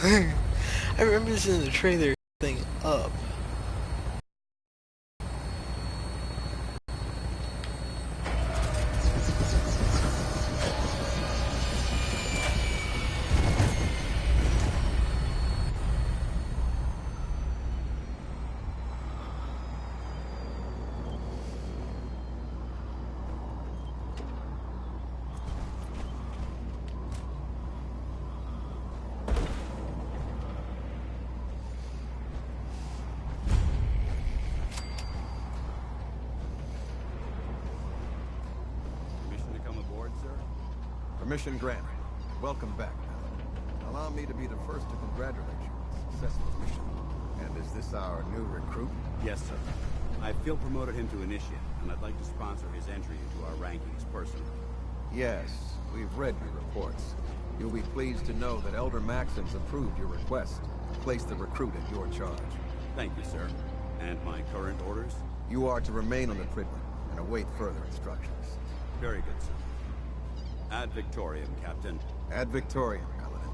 I remember seeing the trailer thing up. Permission to come aboard, sir? Permission granted. Welcome back, Paladin. Allow me to be the first to congratulate you on the success of the mission. And is this our new recruit? Yes, sir. I feel promoted him to initiate, and I'd like to sponsor his entry into our rankings personally. Yes, we've read your reports. You'll be pleased to know that Elder Maxon's approved your request to place the recruit in your charge. Thank you, sir. And my current orders? You are to remain on the Pridman and await further instructions. Very good, sir. Ad Victoriam, Captain. Ad Victoriam, Paladin.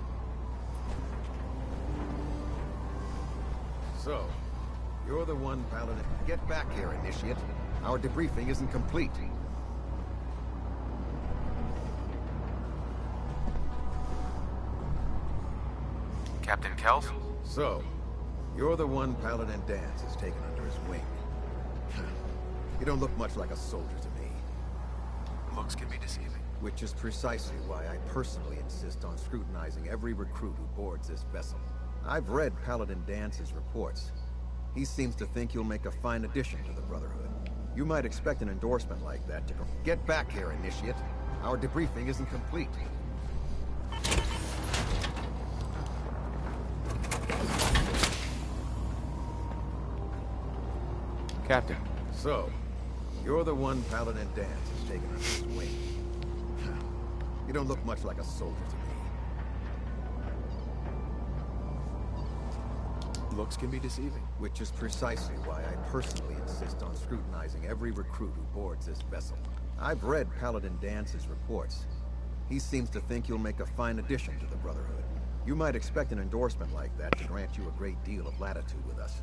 So, you're the one, Paladin. Get back here, Initiate. Our debriefing isn't complete. Captain Kells? So, you're the one Paladin Danse has taken under his wing. You don't look much like a soldier to me. Looks can be deceiving. Which is precisely why I personally insist on scrutinizing every recruit who boards this vessel. I've read Paladin Dance's reports. He seems to think you'll make a fine addition to the Brotherhood. You might expect an endorsement like that to go. Get back here, Initiate. Our debriefing isn't complete. Captain. So, you're the one Paladin Danse has taken under his wing. You don't look much like a soldier to me. Looks can be deceiving. Which is precisely why I personally insist on scrutinizing every recruit who boards this vessel. I've read Paladin Dance's reports. He seems to think you'll make a fine addition to the Brotherhood. You might expect an endorsement like that to grant you a great deal of latitude with us.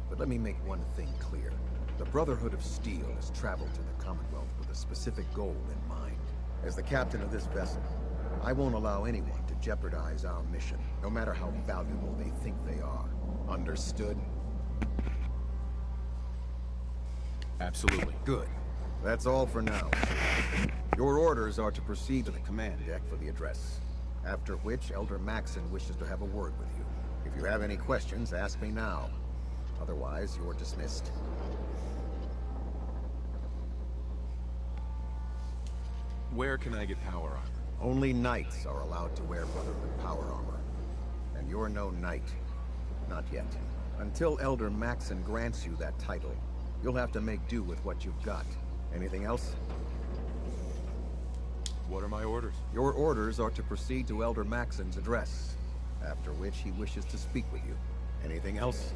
But let me make one thing clear. The Brotherhood of Steel has traveled to the Commonwealth with a specific goal in mind. As the captain of this vessel, I won't allow anyone to jeopardize our mission, no matter how valuable they think they are. Understood? Absolutely. Good. That's all for now. Your orders are to proceed to the command deck for the address. After which, Elder Maxon wishes to have a word with you. If you have any questions, ask me now. Otherwise, you're dismissed. Where can I get power armor? Only knights are allowed to wear Brotherhood power armor. And you're no knight. Not yet. Until Elder Maxon grants you that title, you'll have to make do with what you've got. Anything else? What are my orders? Your orders are to proceed to Elder Maxon's address, after which he wishes to speak with you. Anything else?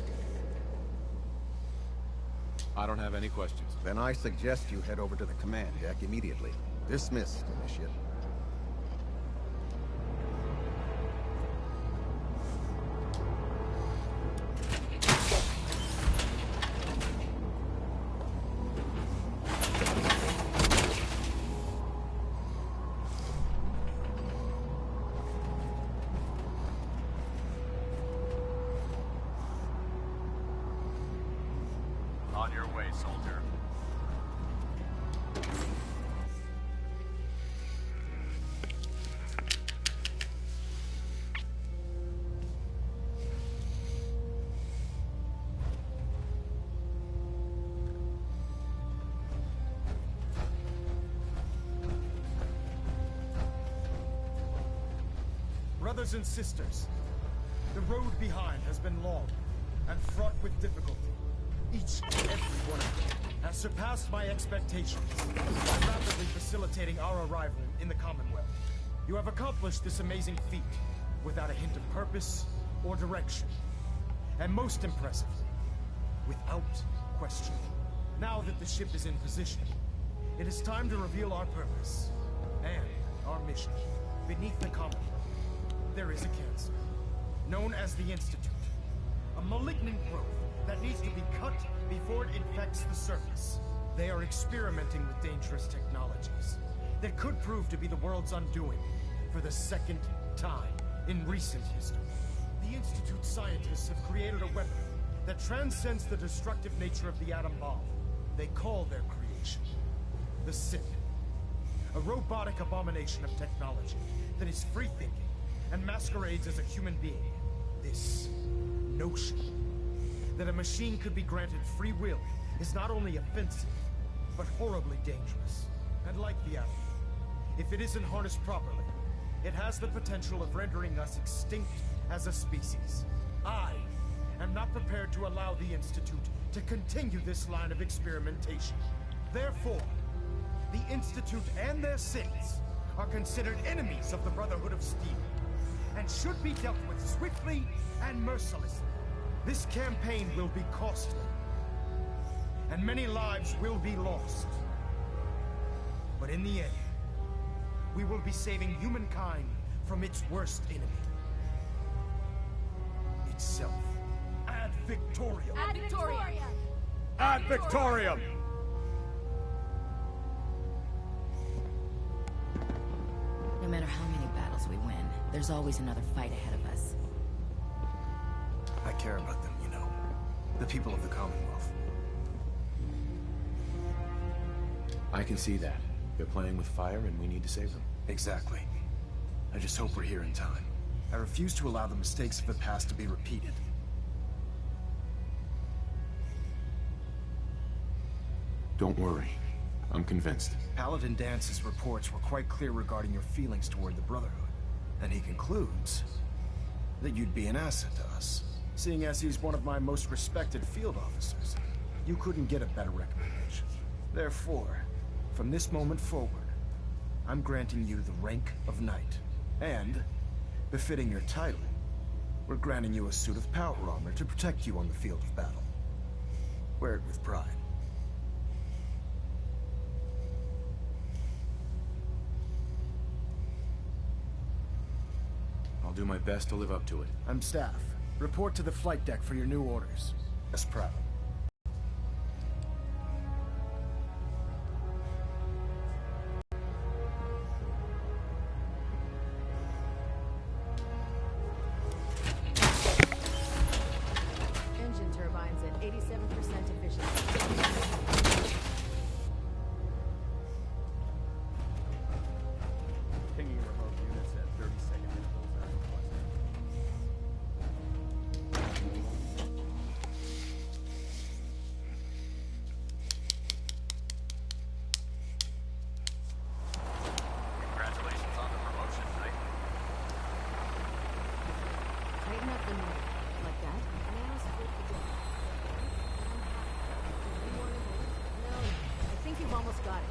I don't have any questions. Then I suggest you head over to the command deck immediately. Dismissed, Initiate. On your way, soldier. Brothers and sisters, the road behind has been long and fraught with difficulty. Each and every one of them has surpassed my expectations by rapidly facilitating our arrival in the Commonwealth. You have accomplished this amazing feat without a hint of purpose or direction. And most impressively, without question. Now that the ship is in position, it is time to reveal our purpose and our mission. Beneath the Commonwealth, there is a cancer. known as the Institute. A malignant growth that needs to be cut before it infects the surface. They are experimenting with dangerous technologies that could prove to be the world's undoing for the second time in recent history. The Institute's scientists have created a weapon that transcends the destructive nature of the atom bomb. They call their creation the Sith. A robotic abomination of technology that is free-thinking and masquerades as a human being. This notion that a machine could be granted free will is not only offensive, but horribly dangerous. And like the atom, if it isn't harnessed properly, it has the potential of rendering us extinct as a species. I am not prepared to allow the Institute to continue this line of experimentation. Therefore, the Institute and their Siths are considered enemies of the Brotherhood of Steel, and should be dealt with swiftly and mercilessly. This campaign will be costly, and many lives will be lost. But in the end, we will be saving humankind from its worst enemy. Itself. Ad Victoriam! Ad Victoriam! Ad Victoriam! No matter how many battles we win, there's always another fight ahead of us. I care about them, you know. The people of the Commonwealth. I can see that. They're playing with fire and we need to save them. Exactly. I just hope we're here in time. I refuse to allow the mistakes of the past to be repeated. Don't worry. I'm convinced. Paladin Dance's reports were quite clear regarding your feelings toward the Brotherhood. And he concludes that you'd be an asset to us. Seeing as he's one of my most respected field officers, you couldn't get a better recommendation. Therefore, from this moment forward, I'm granting you the rank of Knight. And, befitting your title, we're granting you a suit of power armor to protect you on the field of battle. Wear it with pride. I'll do my best to live up to it. I'm staff. Report to the flight deck for your new orders. As proud. Engine turbines at 87% efficiency. Pinging remote units at 30-second intervals as requested. Congratulations on the promotion, Knight. Tighten up the knot. Like that. Now split the door. No, I think you've almost got it.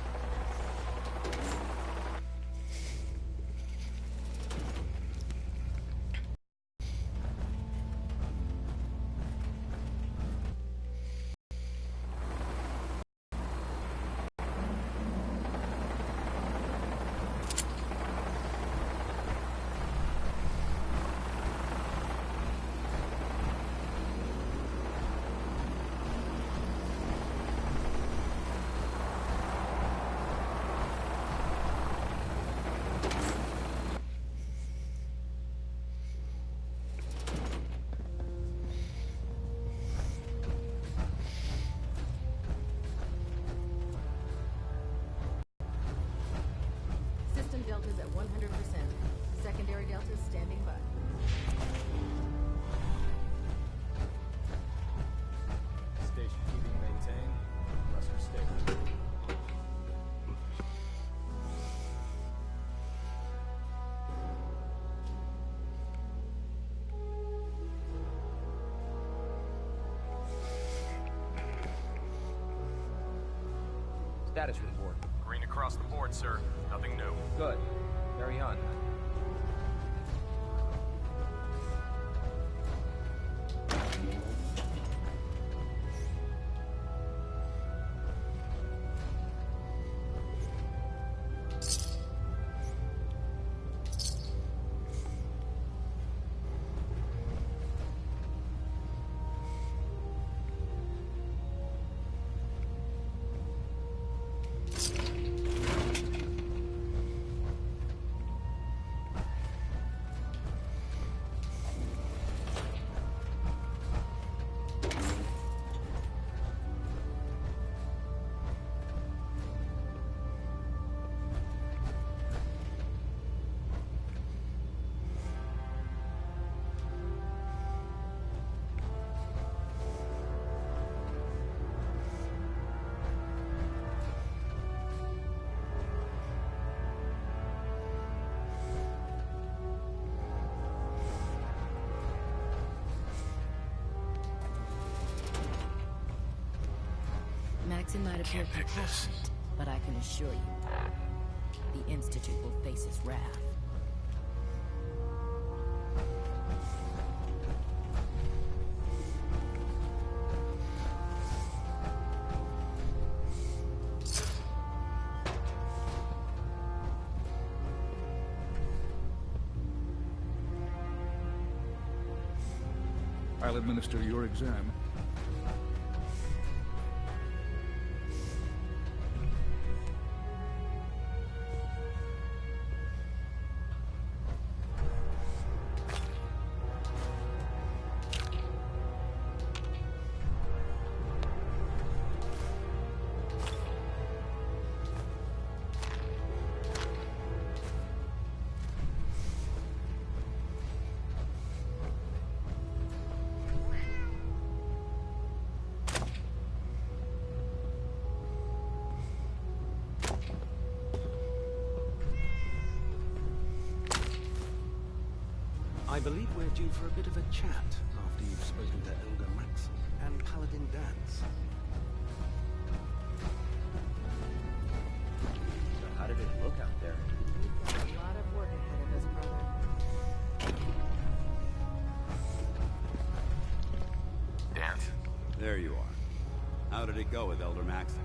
System deltas at 100%. Secondary deltas standing by. Station heating maintained. Pressure stable. Status report. Green across the board, sir. Nothing new. Good. Carry on. Maxon might appear compassionate, but I can assure you, the Institute will face his wrath. I'll administer your exam. I believe we're due for a bit of a chat after you've spoken to Elder Maxon and Paladin Danse. So how did it look out there? We've got a lot of work ahead of us, brother. Danse. There you are. How did it go with Elder Maxon?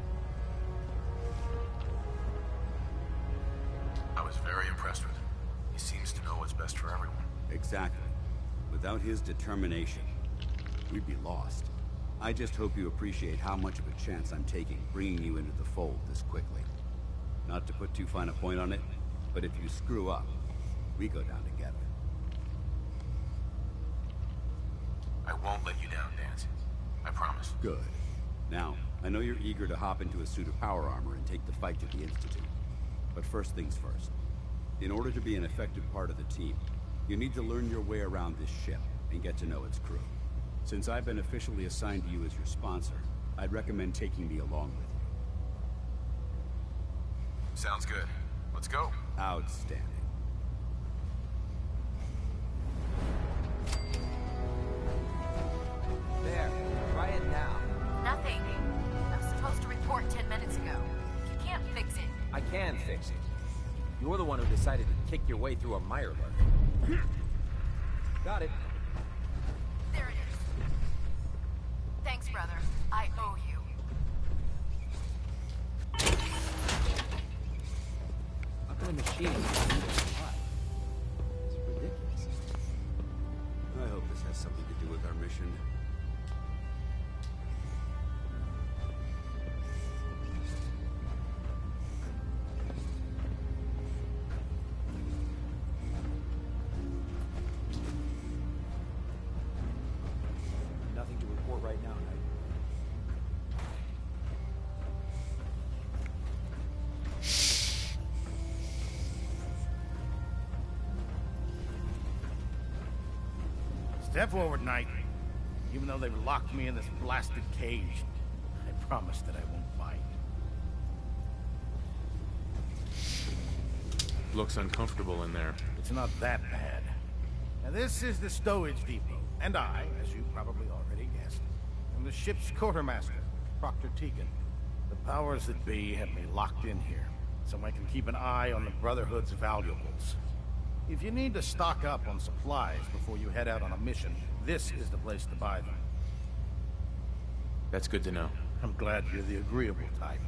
I was very impressed with him. He seems to know what's best for everyone. Exactly. Without his determination, we'd be lost. I just hope you appreciate how much of a chance I'm taking bringing you into the fold this quickly. Not to put too fine a point on it, but if you screw up, we go down together. I won't let you down, Danse. I promise. Good. Now, I know you're eager to hop into a suit of power armor and take the fight to the Institute. But first things first. In order to be an effective part of the team, you need to learn your way around this ship and get to know its crew. Since I've been officially assigned to you as your sponsor, I'd recommend taking me along with you. Sounds good. Let's go. Outstanding. There. Try it now. Nothing. I was supposed to report 10 minutes ago. You can't fix it. I can fix it. You're the one who decided to kick your way through a Mirelurk. Got it. There it is. Thanks, brother. I owe you. How can a machine do this? It's ridiculous. I hope this has something to do with our mission. Nothing to report right now, Knight. Step forward, Knight. Even though they've locked me in this blasted cage, I promise that I won't bite. Looks uncomfortable in there. It's not that bad. Now, this is the stowage depot, and I, as you probably already guessed, am the ship's quartermaster, Proctor Tegan. The powers that be have me locked in here, so I can keep an eye on the Brotherhood's valuables. If you need to stock up on supplies before you head out on a mission, this is the place to buy them. That's good to know. I'm glad you're the agreeable type.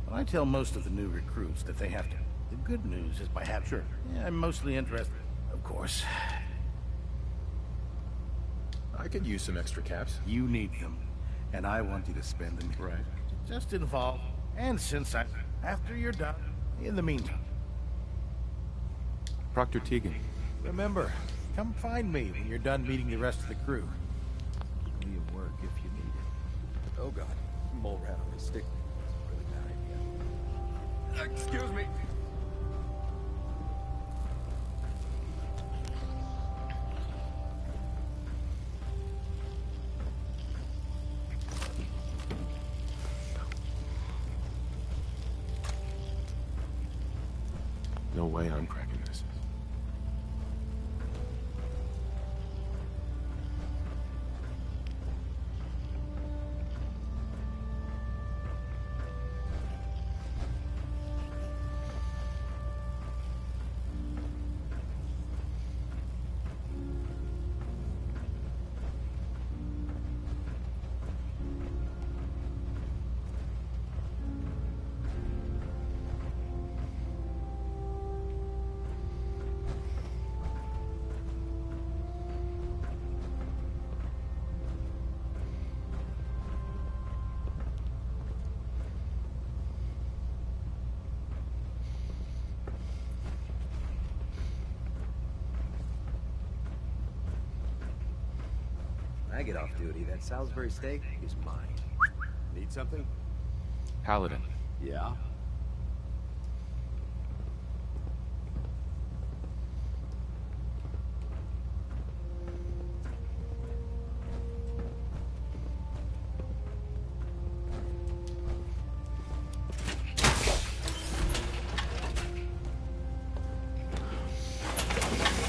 But I tell most of the new recruits that they have to. The good news is by having... Sure. Yeah, I'm mostly interested, of course. I could use some extra caps. You need them, and I want you to spend them. Right. Just involved, and since after you're done, in the meantime. Proctor Tegan. Remember, come find me when you're done meeting the rest of the crew. Be at work if you need it. Oh god, mole rat on his stick. Really bad idea. Excuse me. No way I'm cracking this. I get off duty, that Salisbury steak is mine. Need something? Paladin. Yeah?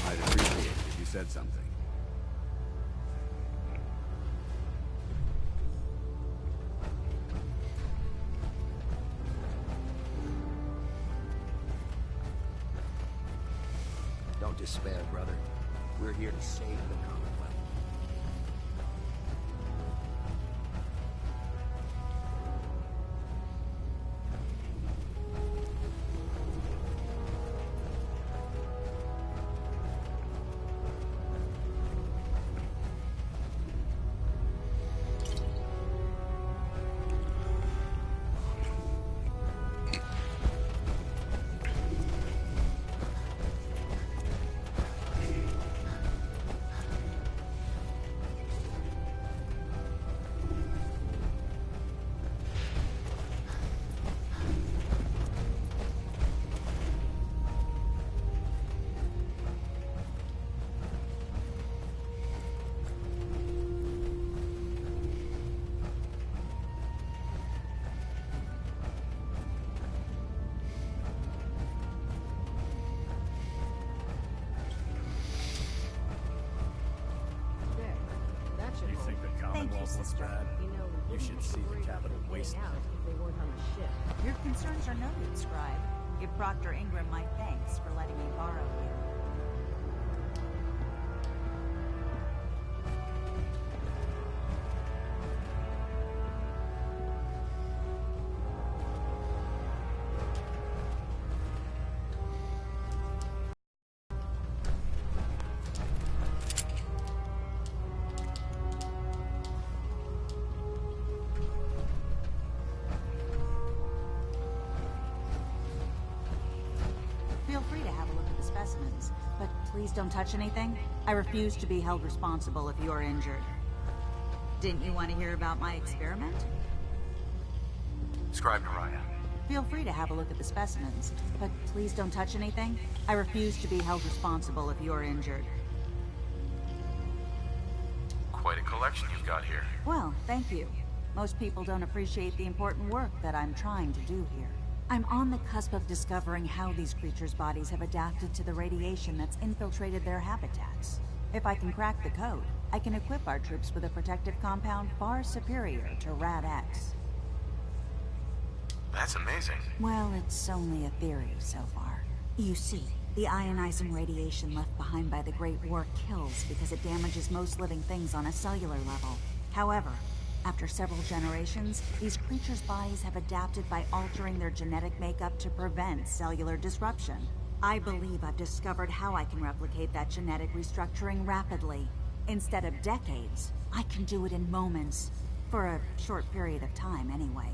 I'd appreciate it if you said something. Don't despair, brother. We're here to save the Commonwealth. You think the Commonwealth looks bad? You should see the Capitol wasted. Your concerns are noted, Scribe. Give Proctor Ingram my thanks for letting me borrow you. Feel free to have a look at the specimens, but please don't touch anything. I refuse to be held responsible if you're injured. Didn't you want to hear about my experiment? Scribe Naraya. Feel free to have a look at the specimens, but please don't touch anything. I refuse to be held responsible if you're injured. Quite a collection you've got here. Well, thank you. Most people don't appreciate the important work that I'm trying to do here. I'm on the cusp of discovering how these creatures' bodies have adapted to the radiation that's infiltrated their habitats. If I can crack the code, I can equip our troops with a protective compound far superior to Rad-X. That's amazing. Well, it's only a theory so far. You see, the ionizing radiation left behind by the Great War kills because it damages most living things on a cellular level. However, after several generations, these creatures' bodies have adapted by altering their genetic makeup to prevent cellular disruption. I believe I've discovered how I can replicate that genetic restructuring rapidly. Instead of decades, I can do it in moments. For a short period of time, anyway.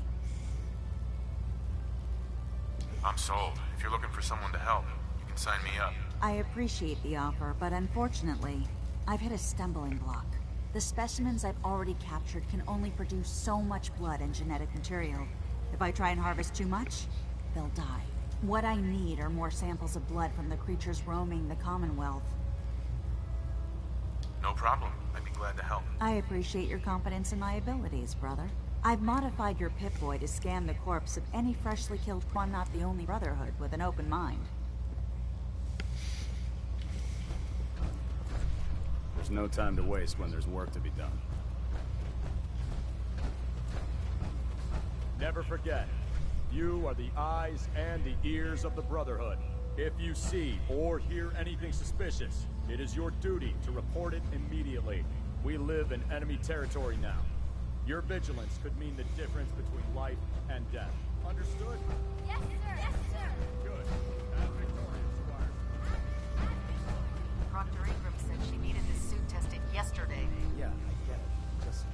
I'm sold. If you're looking for someone to help, you can sign me up. I appreciate the offer, but unfortunately, I've hit a stumbling block. The specimens I've already captured can only produce so much blood and genetic material. If I try and harvest too much, they'll die. What I need are more samples of blood from the creatures roaming the Commonwealth. No problem. I'd be glad to help. I appreciate your confidence in my abilities, brother. I've modified your Pip-Boy to scan the corpse of any freshly killed Quan Not the Only Brotherhood with an open mind. There's no time to waste when there's work to be done. Never forget, you are the eyes and the ears of the Brotherhood. If you see or hear anything suspicious, it is your duty to report it immediately. We live in enemy territory now. Your vigilance could mean the difference between life and death. Understood? Yes, sir. Yes, sir. Good. Have Victoria, Squire. Proctor Ingram said she needed this suit tested yesterday. Yeah, I get it. Just...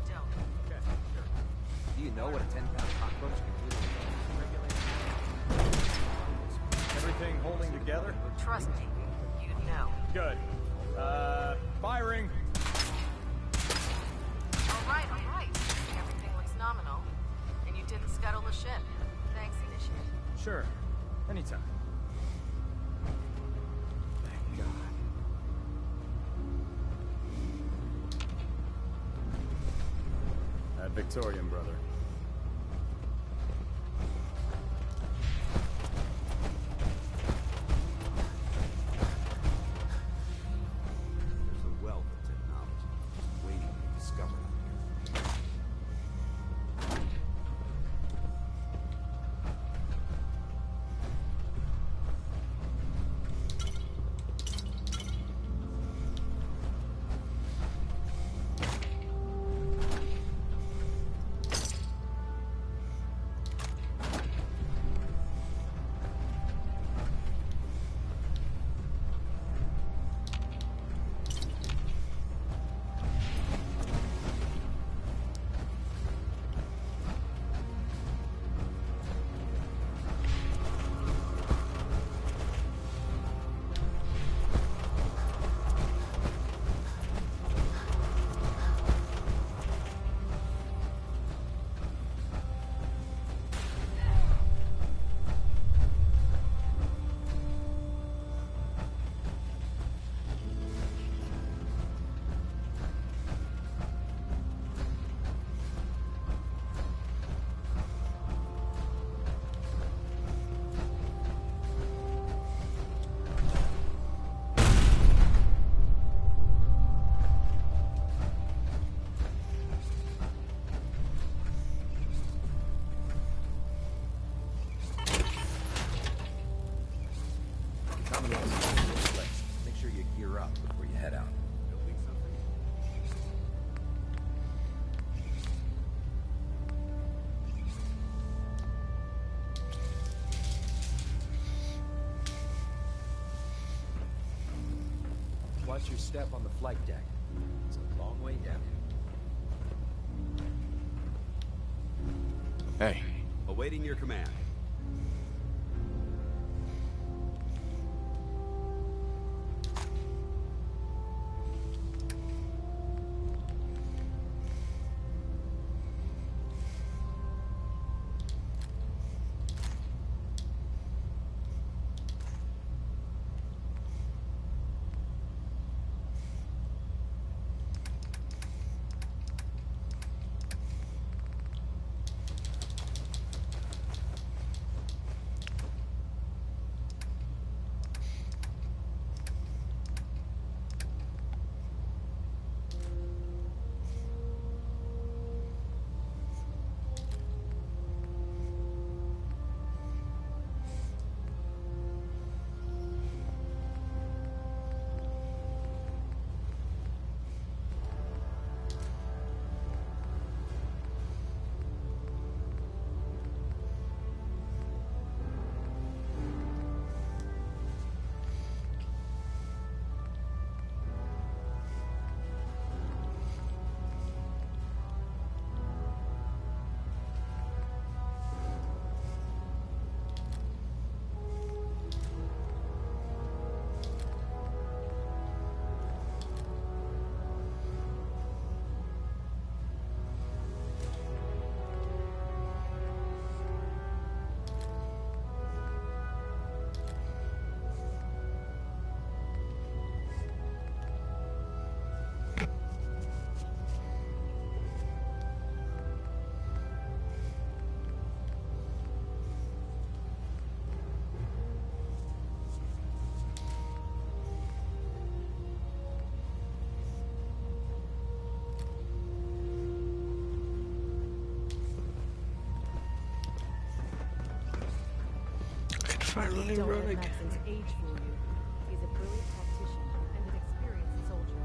Don't. Okay, sure. Do you know what a 10-pound cockroach can do to a regulator? Everything holding together? Trust me, you'd know. Good. Firing. didn't scuttle the ship. Thanks, Initiate. Sure. Anytime. Thank God. That Victorian, brother. There's a wealth of technology just waiting to be discovered out here. Make sure you gear up before you head out. Building something? Watch your step on the flight deck. It's a long way down. Hey. Awaiting your command. Finally running.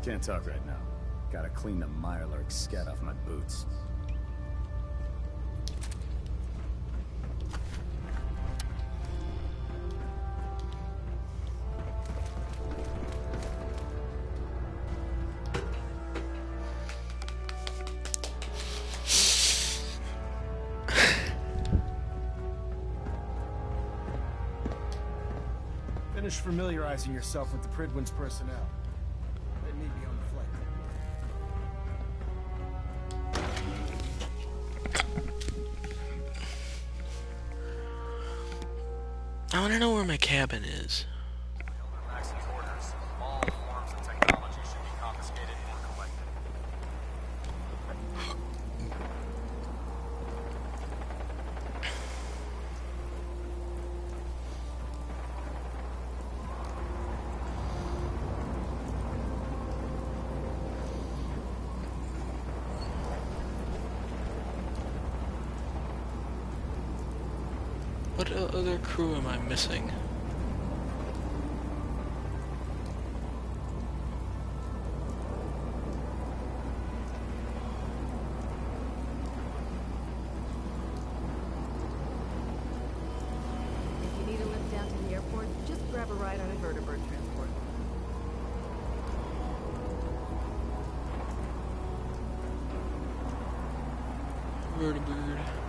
Can't talk right now. Gotta clean the Mirelurk scat off my boots. Finish familiarizing yourself with the Prydwen's personnel. They may be on the flight. I want to know where my cabin is. Max's orders. All forms of technology should be confiscated and collected. What other crew am I missing? If you need a lift down to the airport, just grab a ride on a vertibird transport. Vertibird.